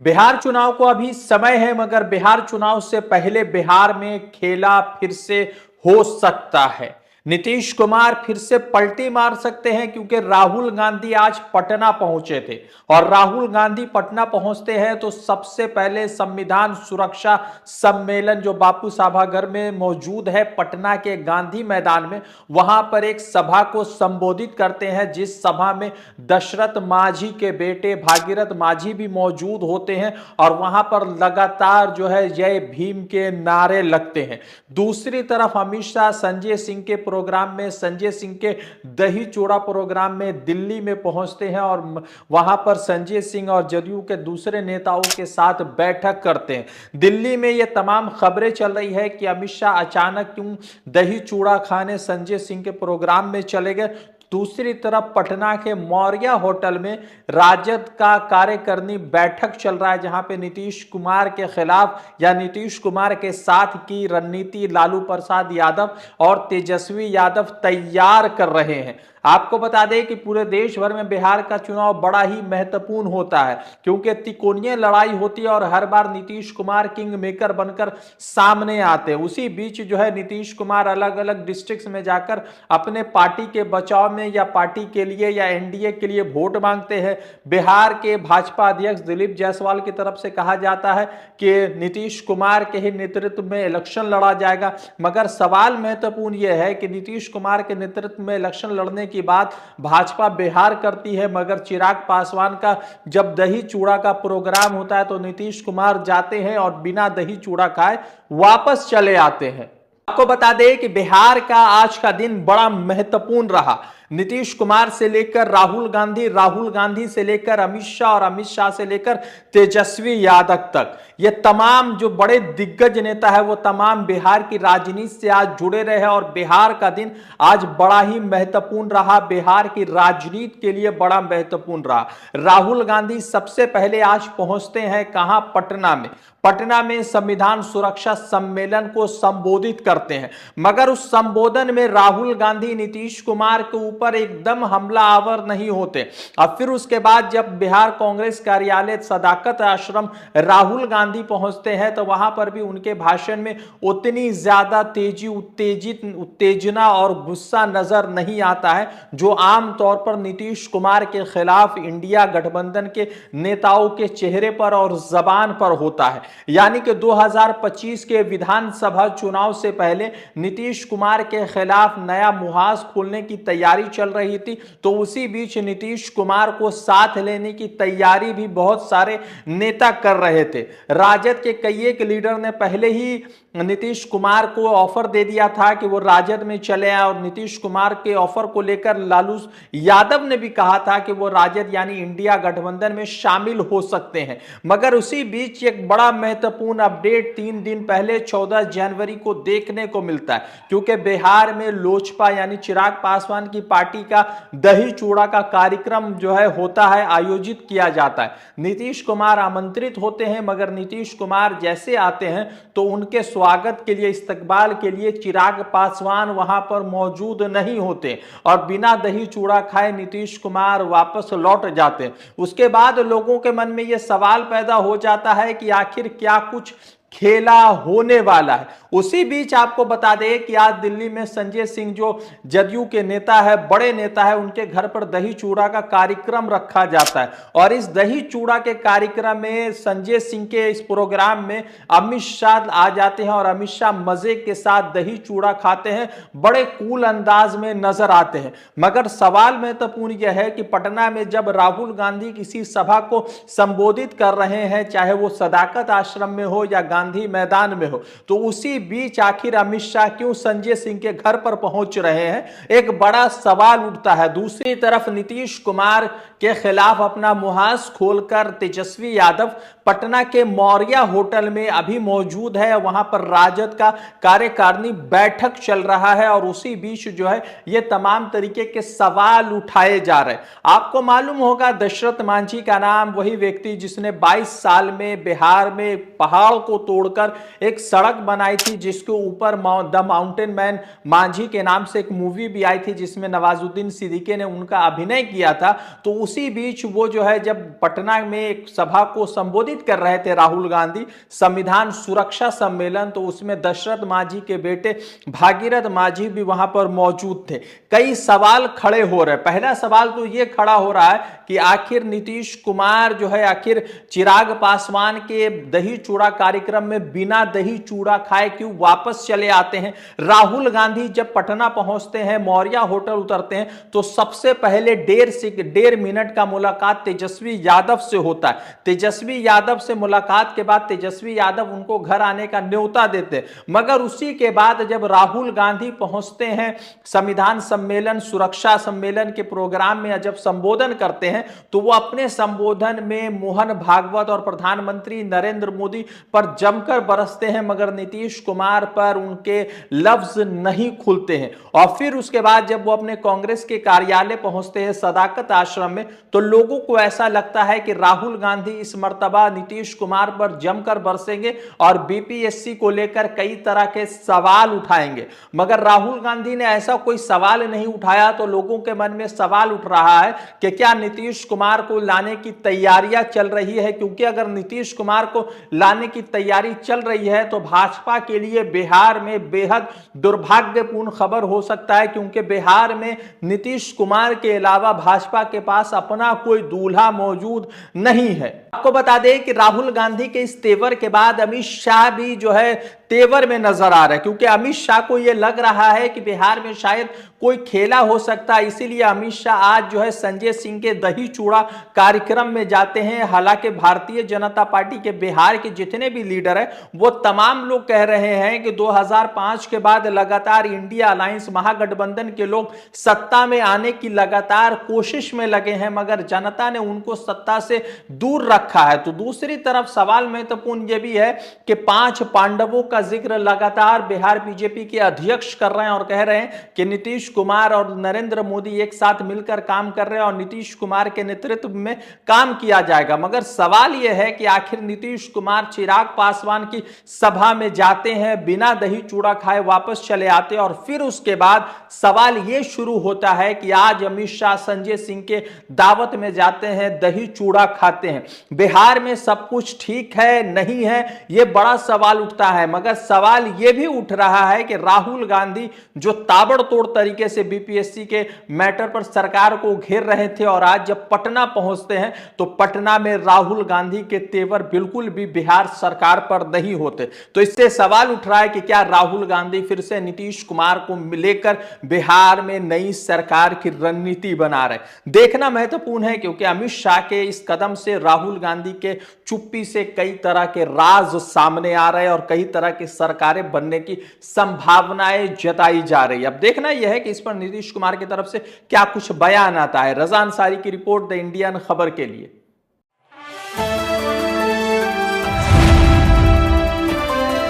बिहार चुनाव को अभी समय है, मगर बिहार चुनाव से पहले बिहार में खेला फिर से हो सकता है। नीतीश कुमार फिर से पलटी मार सकते हैं, क्योंकि राहुल गांधी आज पटना पहुंचे थे और राहुल गांधी पटना पहुंचते हैं तो सबसे पहले संविधान सुरक्षा सम्मेलन जो बापू सभागार में मौजूद है पटना के गांधी मैदान में, वहां पर एक सभा को संबोधित करते हैं, जिस सभा में दशरथ मांझी के बेटे भागीरथ मांझी भी मौजूद होते हैं और वहां पर लगातार जो है जय भीम के नारे लगते हैं। दूसरी तरफ अमित शाह संजय सिंह के प्रोग्राम में, संजय सिंह के दही चूड़ा प्रोग्राम में दिल्ली में पहुंचते हैं और वहां पर संजय सिंह और जदयू के दूसरे नेताओं के साथ बैठक करते हैं। दिल्ली में यह तमाम खबरें चल रही है कि अमित शाह अचानक क्यों दही चूड़ा खाने संजय सिंह के प्रोग्राम में चले गए। दूसरी तरफ पटना के मौर्या होटल में राजद का कार्यकारिणी बैठक चल रहा है, जहां पे नीतीश कुमार के खिलाफ या नीतीश कुमार के साथ की रणनीति लालू प्रसाद यादव और तेजस्वी यादव तैयार कर रहे हैं। आपको बता दें कि पूरे देश भर में बिहार का चुनाव बड़ा ही महत्वपूर्ण होता है, क्योंकि त्रिकोणीय लड़ाई होती है और हर बार नीतीश कुमार किंग मेकर बनकर सामने आते हैं। उसी बीच जो है नीतीश कुमार अलग अलग डिस्ट्रिक्ट में जाकर अपने पार्टी के बचाव में या पार्टी के लिए या एनडीए के लिए वोट मांगते हैं। बिहार के भाजपा अध्यक्ष दिलीप जायसवाल की तरफ से कहा जाता है कि नीतीश कुमार के ही नेतृत्व में इलेक्शन लड़ा जाएगा, मगर सवाल महत्वपूर्ण यह है कि नीतीश कुमार के नेतृत्व में इलेक्शन लड़ने की बात भाजपा बिहार करती है, मगर चिराग पासवान का जब दही चूड़ा का प्रोग्राम होता है तो नीतीश कुमार जाते हैं और बिना दही चूड़ा खाए वापस चले आते हैं। आपको बता दें कि बिहार का आज का दिन बड़ा महत्वपूर्ण रहा। नीतीश कुमार से लेकर राहुल गांधी, राहुल गांधी से लेकर अमित शाह और अमित शाह से लेकर तेजस्वी यादव तक, ये तमाम जो बड़े दिग्गज नेता है वो तमाम बिहार की राजनीति से आज जुड़े रहे और बिहार का दिन आज बड़ा ही महत्वपूर्ण रहा, बिहार की राजनीति के लिए बड़ा महत्वपूर्ण रहा। राहुल गांधी सबसे पहले आज पहुंचते हैं कहां? पटना में। पटना में संविधान सुरक्षा सम्मेलन को संबोधित करते हैं, मगर उस संबोधन में राहुल गांधी नीतीश कुमार के ऊपर एकदम हमलावर नहीं होते। अब फिर उसके बाद जब बिहार कांग्रेस कार्यालय सदाकत आश्रम राहुल गांधी पहुंचते हैं तो वहां पर भी उनके भाषण में उतनी ज्यादा तेजी, उत्तेजना और गुस्सा नजर नहीं आता है, जो आमतौर पर नीतीश कुमार के खिलाफ इंडिया गठबंधन के नेताओं के चेहरे पर और जबान पर होता है। यानी कि 2025 के विधानसभा चुनाव से पहले नीतीश कुमार के खिलाफ नया मुहाज खोलने की तैयारी चल रही थी, तो उसी बीच नीतीश कुमार को साथ लेने की तैयारी भी बहुत सारे नेता कर रहे थे। राजद के कई एक लीडर ने पहले ही नीतीश कुमार को ऑफर दे दिया था कि वो राजद में चले आए और नीतीश कुमार के ऑफर को लेकर लालू यादव ने भी कहा था कि वो राजद यानी इंडिया गठबंधन में शामिल हो सकते हैं। मगर उसी बीच एक बड़ा महत्वपूर्ण अपडेट 3 दिन पहले 14 जनवरी को देखने को मिलता है, क्योंकि बिहार में लोजपा यानी चिराग पासवान की पार्टी का दही चूड़ा का कार्यक्रम जो है होता है, आयोजित किया जाता है। नीतीश कुमार आमंत्रित होते हैं, मगर नीतीश कुमार जैसे आते हैं तो उनके स्वागत के लिए, इस्तकबाल के लिए चिराग पासवान वहां पर मौजूद नहीं होते और बिना दही चूड़ा खाए नीतीश कुमार वापस लौट जाते हैं। उसके बाद लोगों के मन में यह सवाल पैदा हो जाता है कि आखिर क्या कुछ खेला होने वाला है। उसी बीच आपको बता दें कि आज दिल्ली में संजय सिंह जो जदयू के नेता है, बड़े नेता है, उनके घर पर दही चूड़ा का कार्यक्रम रखा जाता है और इस दही चूड़ा के कार्यक्रम में संजय सिंह के इस प्रोग्राम में अमित शाह आ जाते हैं और अमित शाह मजे के साथ दही चूड़ा खाते हैं, बड़े कूल अंदाज में नजर आते हैं। मगर सवाल महत्वपूर्ण यह है कि पटना में जब राहुल गांधी किसी सभा को संबोधित कर रहे हैं, चाहे वो सदाकत आश्रम में हो या गांधी मैदान में हो, तो उसी बीच आखिर अमित शाह क्यों संजय सिंह के घर पर पहुंच रहे हैं, एक बड़ा सवाल उठता है। दूसरी तरफ नीतीश कुमार के खिलाफ अपना मुहाज खोलकर तेजस्वी यादव पटना के मौर्या होटल में अभी मौजूद है। वहां पर राजद का कार्यकारिणी बैठक चल रहा है और उसी बीच जो है ये तमाम तरीके के सवाल उठाए जा रहे हैं। आपको मालूम होगा दशरथ मांझी का नाम, वही व्यक्ति जिसने 22 साल में बिहार में पहाड़ को तोड़कर एक सड़क बनाई थी, जिसके ऊपर द माउंटेन मैन मांझी के नाम से एक मूवी भी आई थी, जिसमें नवाजुद्दीन सिद्दीकी ने उनका अभिनय किया था। तो उसी बीच वो जो है, जब पटना में एक सभा को संबोधित कर रहे थे राहुल गांधी, संविधान सुरक्षा सम्मेलन, तो उसमें दशरथ मांझी के बेटे भागीरथ मांझी भी वहां पर मौजूद थे। कई सवाल खड़े हो रहे। पहला सवाल तो ये खड़ा हो रहा है कि आखिर नीतीश कुमार जो है, आखिर चिराग पासवान के दही चूड़ा कार्यक्रम में बिना दही चूड़ा खाए क्यों वापस चले आते हैं। राहुल गांधी जब पटना पहुंचते हैं, मौर्या होटल उतरते हैं, तो सबसे पहले 1.5 मिनट का मुलाकात तेजस्वी यादव से होता है। तेजस्वी यादव से मुलाकात के बाद तेजस्वी यादव उनको घर आने का न्योता देते, मगर उसी के बाद जब राहुल गांधी पहुंचते हैं संविधान सम्मेलन सुरक्षा सम्मेलन के प्रोग्राम में, जब संबोधन करते हैं, तो वो अपने संबोधन में मोहन भागवत और प्रधानमंत्री नरेंद्र मोदी पर जमकर बरसते हैं, मगर नीतीश कुमार पर उनके लफ्ज नहीं खुलते हैं। और फिर उसके बाद जब वो अपने कांग्रेस के कार्यालय पहुंचते हैं सदाकत आश्रम में, तो लोगों को ऐसा लगता है कि राहुल गांधी इस मर्तबा नीतीश कुमार पर जमकर बरसेंगे और बीपीएससी को लेकर कई तरह के सवाल उठाएंगे। मगर राहुल गांधी ने ऐसा कोई सवाल नहीं उठाया, तो लोगों के मन में सवाल उठ रहा है कि क्या नीतीश कुमार को लाने की तैयारियां चल रही है। क्योंकि अगर नीतीश कुमार को लाने की तैयारी चल रही है, तो भाजपा के लिए बिहार में बेहद दुर्भाग्यपूर्ण खबर हो सकता है, क्योंकि बिहार में नीतीश कुमार के अलावा भाजपा के पास अपना कोई दूल्हा मौजूद नहीं है। आपको बता दें कि राहुल गांधी के इस तेवर के बाद अमित शाह भी जो है तेवर में नजर आ रहा है, क्योंकि अमित शाह को यह लग रहा है कि बिहार में शायद कोई खेला हो सकता है। इसीलिए अमित शाह आज जो है संजय सिंह के दही चूड़ा कार्यक्रम में जाते हैं। हालांकि भारतीय जनता पार्टी के बिहार के जितने भी लीडर हैं, वो तमाम लोग कह रहे हैं कि 2005 के बाद लगातार इंडिया अलायंस महागठबंधन के लोग सत्ता में आने की लगातार कोशिश में लगे हैं, मगर जनता ने उनको सत्ता से दूर रखा है। तो दूसरी तरफ सवाल महत्वपूर्ण यह भी है कि 5 पांडवों का जिक्र लगातार बिहार बीजेपी के अध्यक्ष कर रहे हैं और कह रहे हैं कि नीतीश कुमार और नरेंद्र मोदी एक साथ मिलकर काम कर रहे हैं और नीतीश कुमार के नेतृत्व में काम किया जाएगा। मगर सवाल यह है कि आखिर नीतीश कुमार चिराग पासवान की सभा में जाते हैं, बिना दही चूड़ा खाए वापस चले आते हैं, और फिर उसके बाद सवाल यह शुरू होता है कि आज अमित शाह संजय सिंह के दावत में जाते हैं, दही चूड़ा खाते हैं। बिहार में सब कुछ ठीक है नहीं है, यह बड़ा सवाल उठता है। मगर सवाल यह भी उठ रहा है कि राहुल गांधी जो ताबड़तोड़ तरीके से बीपीएससी के मैटर पर सरकार को घेर रहे थे, और आज जब पटना पहुंचते हैं, तो पटना में राहुल गांधी के तेवर बिल्कुल भी बिहार सरकार पर नहीं होते। तो इससे सवाल उठ रहा है कि क्या राहुल गांधी फिर से नीतीश कुमार को लेकर बिहार में नई सरकार की रणनीति बना रहे। देखना महत्वपूर्ण है, क्योंकि अमित शाह के इस कदम से राहुल गांधी के चुप्पी से कई तरह के राज सामने आ रहे हैं और कई तरह की सरकारें बनने की संभावनाएं जताई जा रही है। अब देखना यह है कि इस पर नीतीश कुमार की तरफ से क्या कुछ बयान आता है। रज़ा अंसारी की रिपोर्ट, द इंडियन खबर के लिए।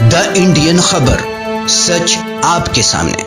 द इंडियन खबर, सच आपके सामने।